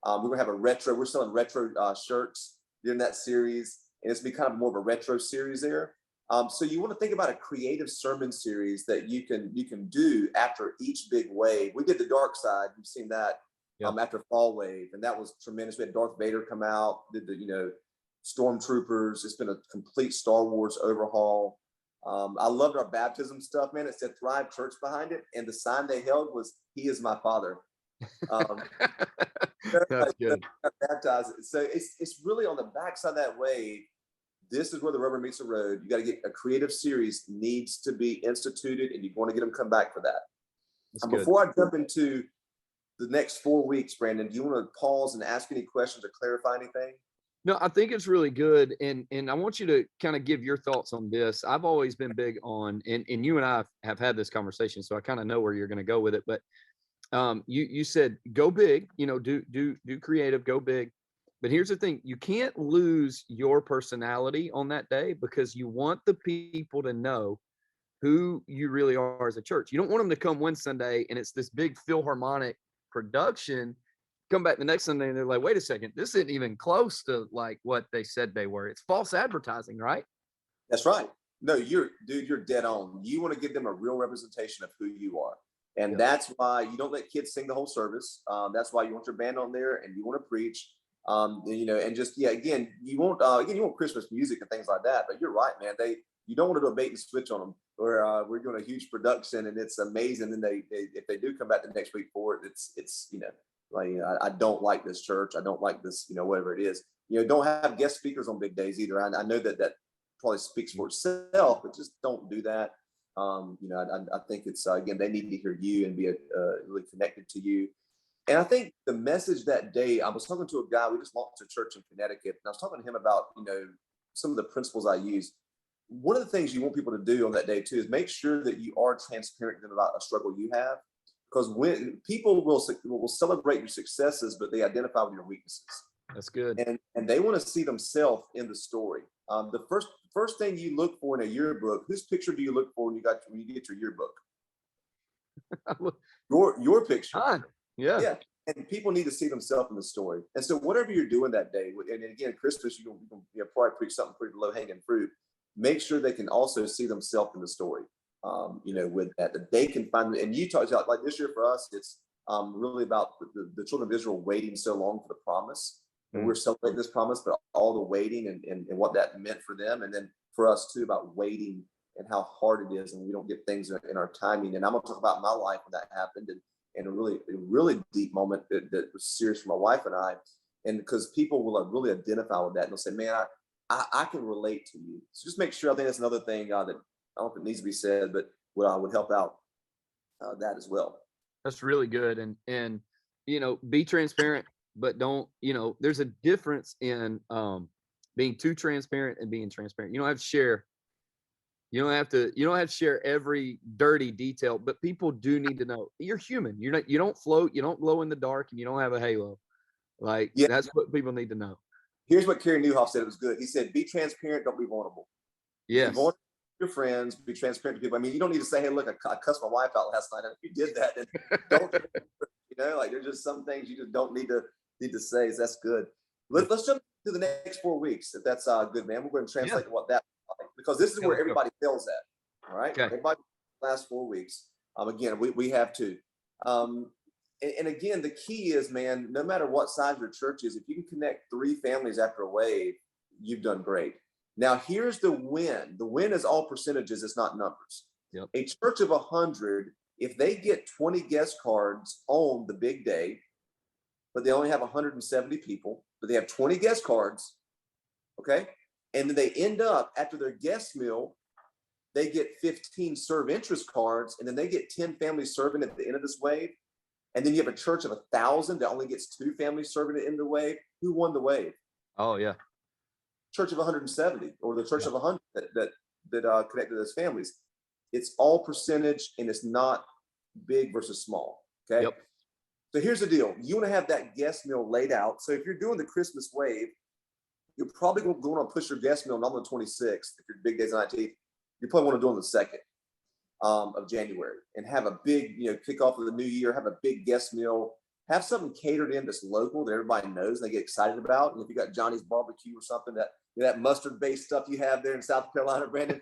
We're gonna have we're selling retro shirts during that series, and it's gonna be kind of more of a retro series there. So you want to think about a creative sermon series that you can do after each big wave. We did the Dark Side. You've seen that after Fall Wave, and that was tremendous. We had Darth Vader come out, did the Stormtroopers. It's been a complete Star Wars overhaul. I loved our baptism stuff, man. It said Thrive Church behind it, and the sign they held was "He is my Father." That's good. Baptized. So it's really on the backside of that wave. This is where the rubber meets the road. You got to get a creative series needs to be instituted, and you want to get them come back for that. Before I jump into the next 4 weeks, Brandon, do you want to pause and ask any questions or clarify anything? No, I think it's really good. And I want you to kind of give your thoughts on this. I've always been big on, and you and I have had this conversation, so I kind of know where you're going to go with it. But you said go big, do creative, go big. But here's the thing, you can't lose your personality on that day, because you want the people to know who you really are as a church. You don't want them to come one Sunday and it's this big Philharmonic production, come back the next Sunday and they're like, wait a second, this isn't even close to like what they said they were. It's false advertising, right? That's right. No, you're dead on. You want to give them a real representation of who you are. And that's why you don't let kids sing the whole service. That's why you want your band on there, and you want to preach. And just, again, you want Christmas music and things like that, but you're right, man. You don't want to do a bait and switch on them, or we're doing a huge production and it's amazing. And if they do come back the next week for it, it's like, I don't like this church. I don't like this, whatever it is. Don't have guest speakers on big days either. I know that probably speaks for itself, but just don't do that. I think it's, again, they need to hear you and be really connected to you. And I think the message that day, I was talking to a guy, we just launched a church in Connecticut, and I was talking to him about, some of the principles I use. One of the things you want people to do on that day too is make sure that you are transparent to them about a struggle you have, because when people will celebrate your successes, but they identify with your weaknesses. That's good. And they want to see themselves in the story. The first thing you look for in a yearbook, whose picture do you look for when you get your yearbook? Your picture. Fine. Yeah. Yeah. And people need to see themselves in the story. And so whatever you're doing that day, and again, Christmas, you can probably preach something pretty low hanging fruit. Make sure they can also see themselves in the story. With that they can find, and you talked about like this year for us, it's really about the children of Israel waiting so long for the promise. And we're celebrating this promise, but all the waiting and what that meant for them. And then for us too, about waiting and how hard it is, and we don't get things in our timing. And I'm going to talk about my life when that happened, and a really deep moment that was serious for my wife and I. And because people will really identify with that, and they'll say, man, I can relate to you. So just make sure, I think that's another thing that I don't know if it needs to be said, but would help out that as well. That's really good. And be transparent, but don't, there's a difference in being too transparent and being transparent. You don't have to share. You don't have to share every dirty detail, but people do need to know you're human. You don't float, you don't glow in the dark, and you don't have a halo. Like, that's what people need to know. Here's what Kerry Newhoff said. It was good. He said, be transparent, don't be vulnerable. Yes. Be vulnerable to your friends, be transparent to people. I mean, you don't need to say, hey, look, I cussed my wife out last night. And if you did that, then don't, like there's just some things you just don't need to say. So that's good. Let's jump to the next 4 weeks, if that's good, man. We're going to translate what that, because this is where everybody fails at. All right. Okay. Everybody last 4 weeks. Again, we have to. And again, the key is, man, no matter what size your church is, if you can connect 3 families after a wave, you've done great. Now, here's the win. The win is all percentages. It's not numbers. Yep. A church of 100, if they get 20 guest cards on the big day, but they only have 170 people, but they have 20 guest cards, okay? And then they end up, after their guest meal, they get 15 serve interest cards, and then they get 10 families serving at the end of this wave. And then you have a church of 1,000 that only gets 2 families serving it in the wave. Who won the wave? Oh, yeah. Church of 170, or the church of 100 that connected those families. It's all percentage, and it's not big versus small. Okay. Yep. So here's the deal. You want to have that guest meal laid out. So if you're doing the Christmas wave, you're probably going to push your guest meal not on the 26th. If your big days on 19th, you probably want to do it on the 2nd. Of January, and have a big, kickoff of the new year, have a big guest meal, have something catered in that's local that everybody knows and they get excited about. And if you got Johnny's barbecue or something, that mustard based stuff you have there in South Carolina, Brandon,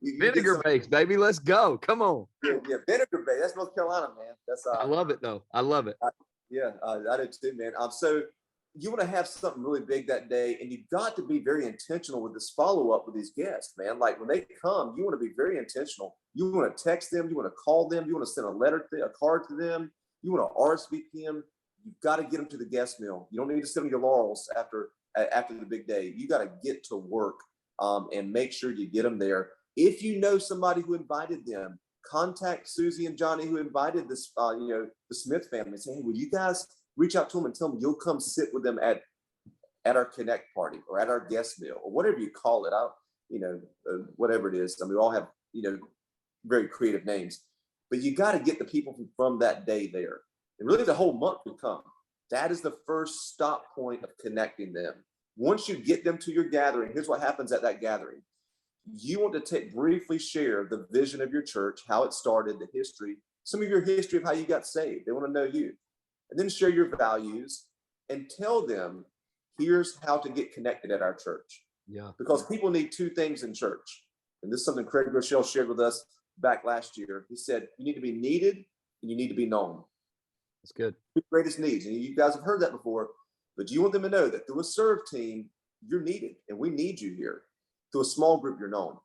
vinegar based, baby, let's go. Come on. Yeah, vinegar based. That's North Carolina, man. That's I love it though. I love it. I do too, man. So you want to have something really big that day, and you've got to be very intentional with this follow-up with these guests, man. Like when they come, you want to be very intentional. You want to text them, you want to call them, you want to send a card to them, you want to RSVP them. You've got to get them to the guest meal. You don't need to sit on your laurels after the big day. You got to get to work and make sure you get them there. If you know somebody who invited them, contact Susie and Johnny who invited this, the Smith family. Say, hey, will you guys reach out to them and tell them you'll come sit with them at our Connect party or at our guest meal or whatever you call it. Whatever it is. I mean, we all have, very creative names, but you got to get the people from that day there. And really the whole month will come. That is the first stop point of connecting them. Once you get them to your gathering, here's what happens at that gathering. You want to briefly share the vision of your church, how it started, the history, some of your history of how you got saved. They want to know you. And then share your values and tell them, here's how to get connected at our church. Yeah. Because people need 2 things in church. And this is something Craig Rochelle shared with us back last year. He said, you need to be needed and you need to be known. That's good. 2 greatest needs. And you guys have heard that before, but you want them to know that through a serve team, you're needed and we need you here. Through a small group, you're known.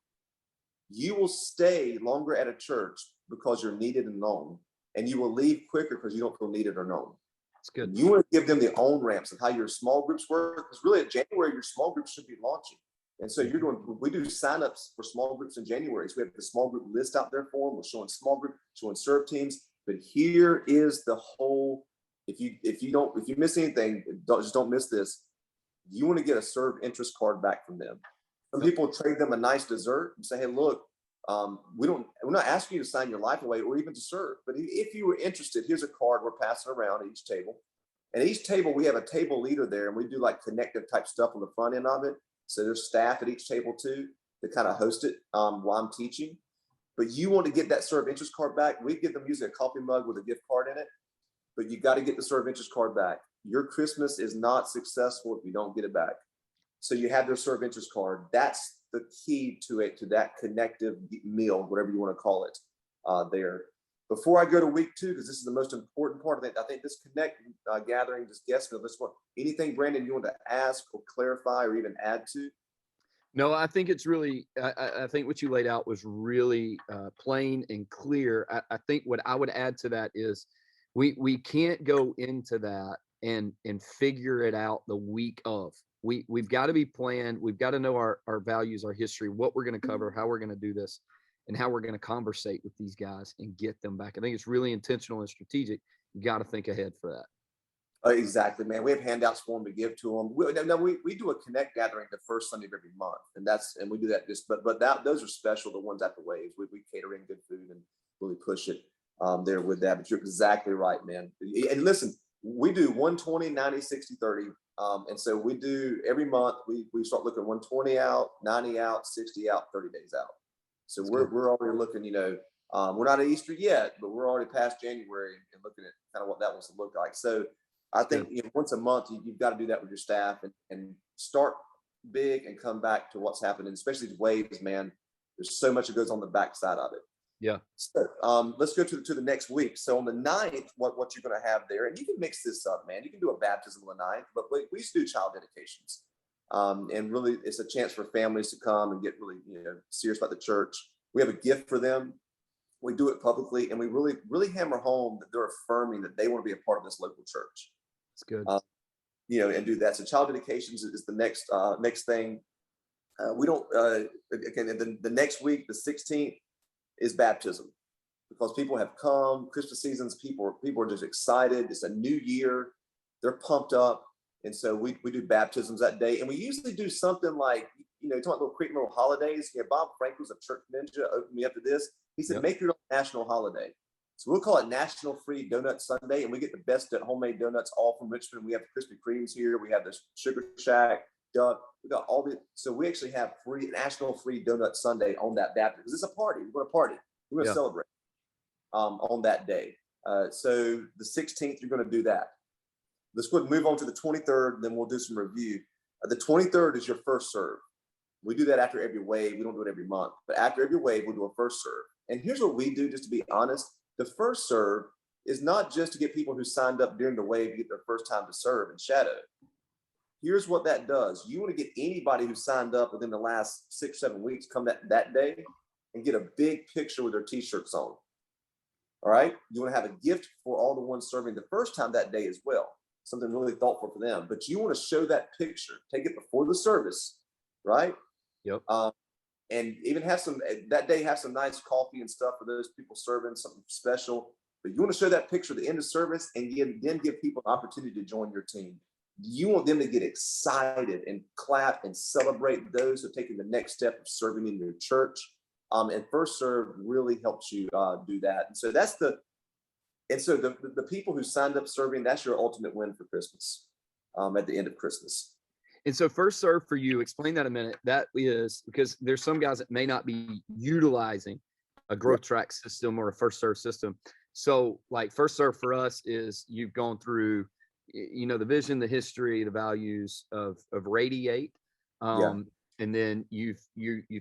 You will stay longer at a church because you're needed and known. And you will leave quicker because you don't feel needed or known. That's good. You want to give them the own ramps of how your small groups work. Because really in January, your small groups should be launching. And so we do signups for small groups in January. So we have the small group list out there for them. We're showing small group, showing serve teams. But here is the whole, if you miss anything, don't miss this. You want to get a serve interest card back from them. Some people trade them a nice dessert and say, hey, look, we're not asking you to sign your life away or even to serve, but if you were interested, here's a card we're passing around at each table. And each table, we have a table leader there, and we do like connective type stuff on the front end of it. So there's staff at each table too to kind of host it while I'm teaching. But you want to get that serve interest card back. We give them usually a coffee mug with a gift card in it, but you got to get the serve interest card back. Your Christmas is not successful if you don't get it back. So you have their serve interest card. That's the key to it, to that connective meal, whatever you want to call it there. Before I go to week 2, because this is the most important part of it, I think this connect gathering, this guest meal, this one, anything, Brandon, you want to ask or clarify or even add to? No, I think it's really, I think what you laid out was really plain and clear. I think what I would add to that is we can't go into that and figure it out the week of. We've got to be planned. We've got to know our values, our history, what we're going to cover, how we're going to do this, and how we're going to conversate with these guys and get them back. I think it's really intentional and strategic. You got to think ahead for that. Exactly, man. We have handouts for them to give to them. We do a connect gathering the first Sunday of every month, and we do that those are special. The ones at the Waves, we cater in good food and really push it there with that. But you're exactly right, man. And listen, we do 120, 90, 60, 30. And so we do every month. We start looking 120 out, 90 out, 60 out, 30 days out. So we're already looking. We're not at Easter yet, but we're already past January and looking at kind of what that wants to look like. So I think once a month you've got to do that with your staff and start big and come back to what's happening, especially the Waves, man. There's so much that goes on the backside of it. Yeah. So let's go to the next week. So on the 9th, what you're going to have there, and you can mix this up, man. You can do a baptism on the 9th, but we used to do child dedications. And really, it's a chance for families to come and get really, serious about the church. We have a gift for them. We do it publicly, and we really, really hammer home that they're affirming that they want to be a part of this local church. It's good. And do that. So child dedications is the next thing. We don't again. The next week, the 16th, is baptism, because people have come. Christmas seasons, people are just excited. It's a new year. They're pumped up. And so we do baptisms that day. And we usually do something like, talking about little holidays. Bob Frank was a church ninja, opened me up to this. He said, make your own national holiday. So we'll call it National Free Donut Sunday. And we get the best homemade donuts all from Richmond. We have the Krispy Kremes here. We have the Sugar Shack, Duck. We got all the, so we actually have National Free Donut Sunday on that baptism. Because it's a party. We're going to party. We're going to celebrate on that day. So the 16th, you're going to do that. Let's go ahead and move on to the 23rd, then we'll do some review. The 23rd is your first serve. We do that after every wave. We don't do it every month, but after every wave, we'll do a first serve. And here's what we do, just to be honest. The first serve is not just to get people who signed up during the wave to get their first time to serve and shadow. Here's what that does. You want to get anybody who signed up within the last 6-7 weeks come that day and get a big picture with their t-shirts on. All right. You want to have a gift for all the ones serving the first time that day as well. Something really thoughtful for them. But you want to show that picture. Take it before the service, right? Yep. And even have some nice coffee and stuff for those people serving something special. But you want to show that picture at the end of service and then give people an opportunity to join your team. You want them to get excited and clap and celebrate those who are taking the next step of serving in your church. And First Serve really helps you do that. And so the people who signed up serving, that's your ultimate win for Christmas at the end of Christmas. And so First Serve for you, explain that a minute. That is because there's some guys that may not be utilizing a growth track system or a First Serve system. So like First Serve for us is you've gone through, the vision, the history, the values of Radiate. And then you've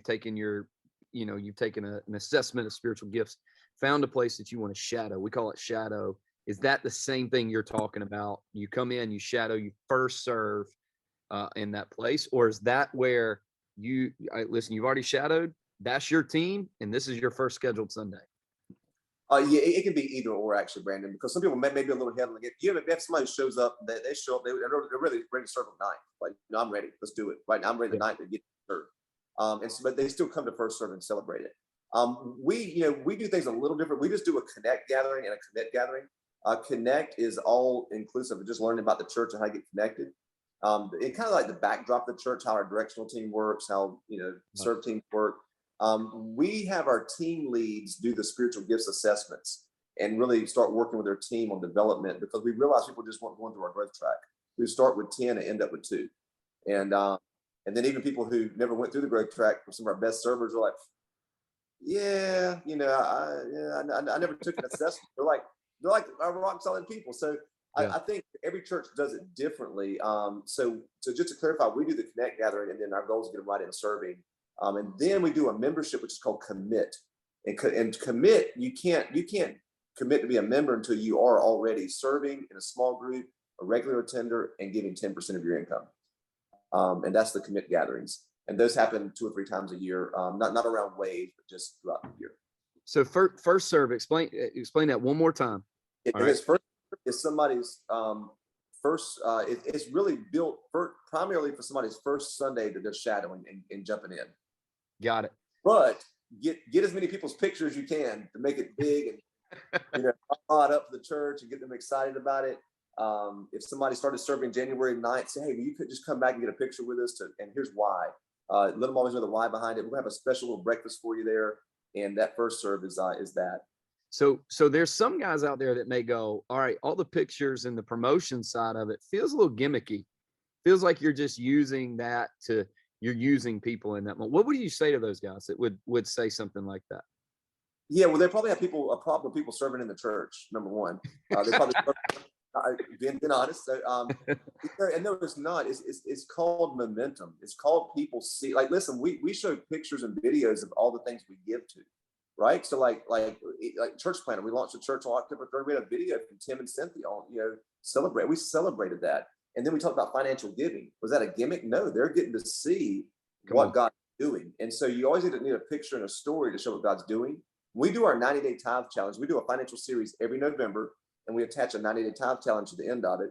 taken you've taken an assessment of spiritual gifts, found a place that you want to shadow. We call it shadow. Is that the same thing you're talking about? You come in, you shadow, you first serve in that place, or is that where listen, you've already shadowed, that's your team, and this is your first scheduled Sunday? It can be either or, actually, Brandon, because some people may be a little hesitant. If you have somebody who shows up, they're really ready to serve at 9. Like, I'm ready. Let's do it. Right now, I'm ready tonight to get served. But they still come to First Serve and celebrate it. We do things a little different. We just do a connect gathering and a commit gathering. Connect is all inclusive of just learning about the church and how to get connected. It kind of like the backdrop of the church, how our directional team works, how serve teams work. We have our team leads do the spiritual gifts assessments. and really start working with their team on development, because we realized people just weren't going through our growth track. We start with 10 and end up with 2. And then even people who never went through the growth track, some of our best servers are like, yeah, I never took an assessment. They're like rock solid people. So Yeah. I think every church does it differently. So just to clarify, we do the Connect gathering, and then our goal is to get them right in serving. And then we do a membership, which is called Commit. And Commit, you can't commit to be a member until you are already serving in a small group, a regular attender, and giving 10% of your income. And that's the Commit gatherings. And those happen 2 or 3 times a year, not around waves, but just throughout the year. So first serve, explain that one more time. His first is somebody's first. It's really built primarily for somebody's first Sunday that they're shadowing and jumping in. Got it. But get as many people's pictures as you can to make it big and hot up the church and get them excited about it. If somebody started serving January 9th, say, hey, you could just come back and get a picture with us, and here's why. Let them always know the why behind it. We'll have a special little breakfast for you there, and that first serve is that. So there's some guys out there that may go, all right, all the pictures and the promotion side of it feels a little gimmicky. Feels like you're just using that you're using people in that moment. What would you say to those guys that would say something like that? Yeah, well, they probably have a problem with people serving in the church. Number one, they probably being honest. So, and no, it's not. It's called momentum. It's called people see. Like, listen, we show pictures and videos of all the things we give to, right? So like Church Planter, we launched a church on October 3rd. We had a video from Tim and Cynthia on, we celebrated that. And then we talked about financial giving. Was that a gimmick? No, they're getting to see what God's doing. And so you always need a picture and a story to show what God's doing. When we do our 90-day tithe challenge, we do a financial series every November, and we attach a 90-day tithe challenge to the end of it.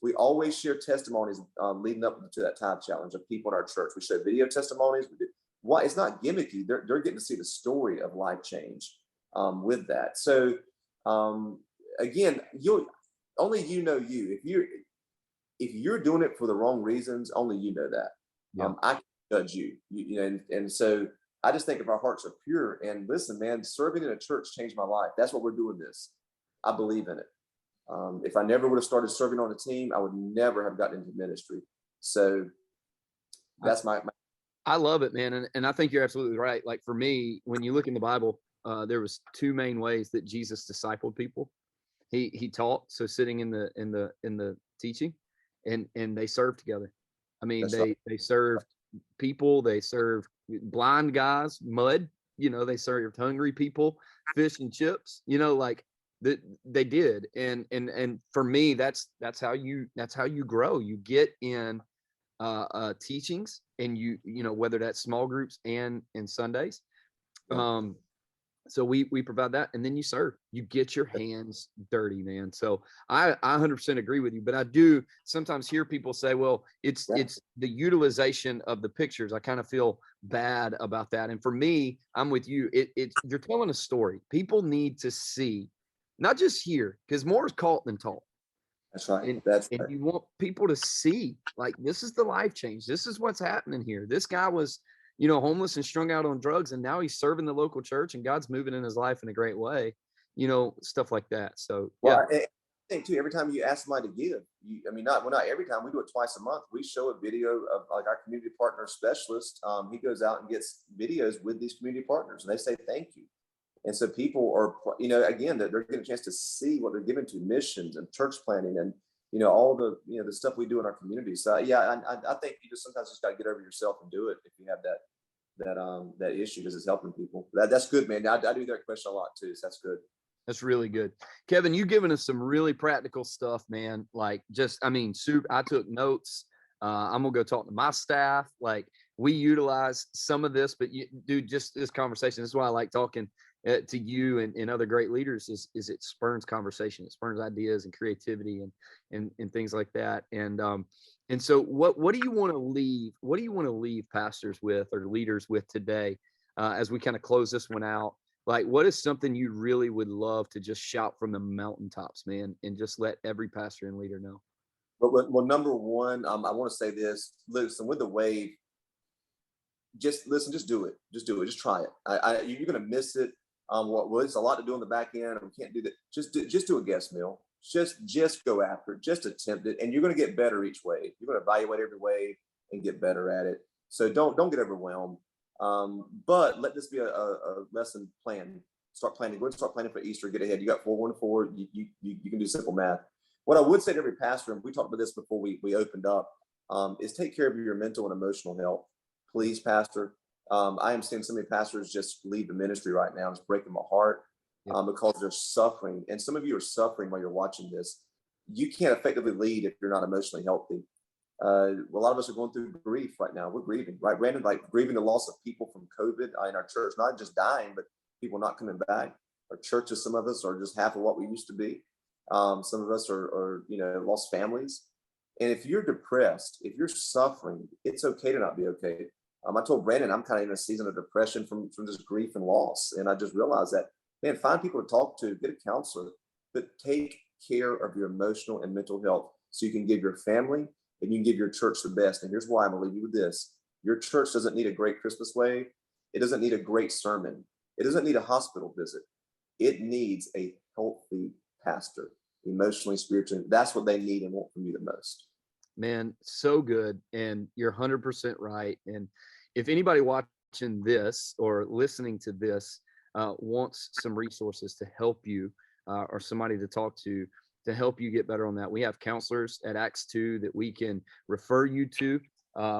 We always share testimonies leading up to that tithe challenge of people in our church. We show video testimonies. It's not gimmicky. They're getting to see the story of life change with that. So again, only you know you. If you're doing it for the wrong reasons, only you know that. Yeah. I can judge you. And so I just think if our hearts are pure, and listen, man, serving in a church changed my life. That's what we're doing this. I believe in it. If I never would have started serving on a team, I would never have gotten into ministry. So that's my I love it, man. And I think you're absolutely right. Like for me, when you look in the Bible, there was 2 main ways that Jesus discipled people. He taught, so sitting in the teaching, and they served together. I mean, they served people, they served blind guys, mud, they served hungry people, fish and chips, like they did. And for me, that's how you grow. You get in teachings, and whether that's small groups and Sundays. So we provide that, and then you serve. You get your hands dirty, man. So I 100% agree with you, but I do sometimes hear people say, well, it's the utilization of the pictures. I kind of feel bad about that. And for me, I'm with you. You're telling a story. People need to see, not just hear, because more is caught than taught. That's right. And you want people to see, like, this is the life change. This is what's happening here. This guy was homeless and strung out on drugs, and now he's serving the local church, and God's moving in his life in a great way, stuff like that. So, well, yeah. I think too, every time you ask somebody to give, not every time, we do it twice a month. We show a video of like our community partner specialist. He goes out and gets videos with these community partners, and they say, thank you. And so people are, again, they're getting a chance to see what they're giving to missions and church planting and, all the, the stuff we do in our community. So yeah, I think you sometimes just got to get over yourself and do it if you have that issue, because it's helping people. That's good, man. I do that question a lot too. So that's good. That's really good. Kevin, you've given us some really practical stuff, man. Like I took notes. I'm going to go talk to my staff. Like, we utilize some of this, but just this conversation. This is why I like talking to you and other great leaders is it spurns conversation. It spurns ideas and creativity and things like that. And so what do you want to leave? What do you want to leave pastors with, or leaders with today, as we kind of close this one out? Like, what is something you really would love to just shout from the mountaintops, man, and just let every pastor and leader know? Well, number one, I want to say this. Listen, with the wave, just do it. Just do it. Just try it. You're going to miss it. Well, it's a lot to do on the back end, and we can't do that. Just do a guest meal. Just go after it. Just attempt it, and you're going to get better each way. You're going to evaluate every way and get better at it. So don't get overwhelmed. But let this be a lesson plan. Start planning. Go and start planning for Easter. Get ahead. You got 414. You can do simple math. What I would say to every pastor, and we talked about this before we opened up, is take care of your mental and emotional health. Please, pastor. I am seeing so many pastors just leave the ministry right now. It's breaking my heart because they're suffering. And some of you are suffering while you're watching this. You can't effectively lead if you're not emotionally healthy. A lot of us are going through grief right now. We're grieving, right, Brandon? Like grieving the loss of people from COVID in our church, not just dying, but people not coming back. Our churches, some of us are just half of what we used to be. Some of us are lost families. And if you're depressed, if you're suffering, it's okay to not be okay. I told Brandon I'm kind of in a season of depression from this grief and loss. And I just realized that, man, find people to talk to, get a counselor, but take care of your emotional and mental health so you can give your family and you can give your church the best. And here's why I'm going to leave you with this. Your church doesn't need a great Christmas wave. It doesn't need a great sermon. It doesn't need a hospital visit. It needs a healthy pastor, emotionally, spiritually. That's what they need and want from you the most. Man, so good. And you're 100% right. And if anybody watching this or listening to this wants some resources to help you or somebody to talk to help you get better on that, we have counselors at Acts 2 that we can refer you to.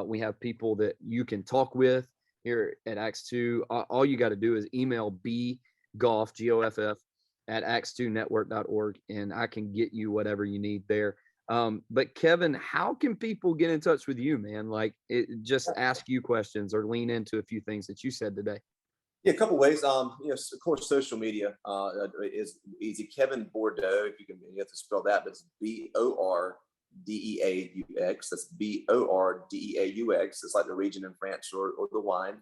We have people that you can talk with here at Acts 2. All you got to do is email bgoff, Goff, at acts2network.org, and I can get you whatever you need there. But Kevin, how can people get in touch with you, man? Like just ask you questions or lean into a few things that you said today. Yeah, a couple ways. Of course, social media is easy. Kevin Bourdeaux, if you have to spell that, but it's Bordeaux. That's Bordeaux. It's like the region in France or the wine.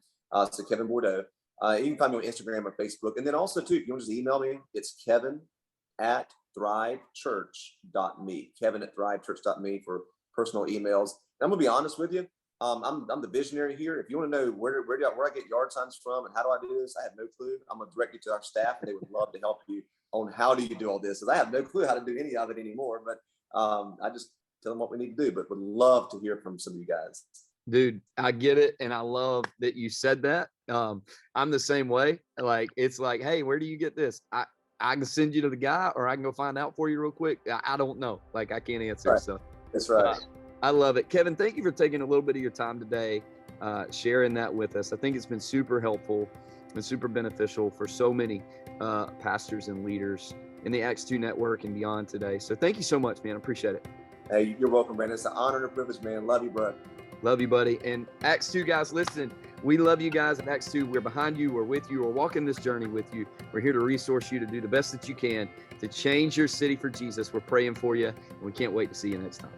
So Kevin Bourdeaux. You can find me on Instagram or Facebook. And then also, too, if you want to just email me, it's kevin@thrivechurch.me. Kevin@thrivechurch.me for personal emails. And I'm going to be honest with you. I'm the visionary here. If you want to know where I get yard signs from and how do I do this, I have no clue. I'm going to direct you to our staff, and they would love to help you on how do you do all this. Because I have no clue how to do any of it anymore. But I just tell them what we need to do. But would love to hear from some of you guys. Dude, I get it. And I love that you said that. I'm the same way. Like, it's like, hey, where do you get this? I can send you to the guy, or I can go find out for you real quick. I don't know. Like, I can't answer. Right. So that's right. I love it. Kevin, thank you for taking a little bit of your time today, sharing that with us. I think it's been super helpful and super beneficial for so many pastors and leaders in the Acts 2 network and beyond today. So thank you so much, man. I appreciate it. Hey, you're welcome, Brandon. It's an honor and a privilege, man. Love you, bro. Love you, buddy. And Acts 2 guys, listen, we love you guys at Acts 2. We're behind you. We're with you. We're walking this journey with you. We're here to resource you to do the best that you can to change your city for Jesus. We're praying for you, and we can't wait to see you next time.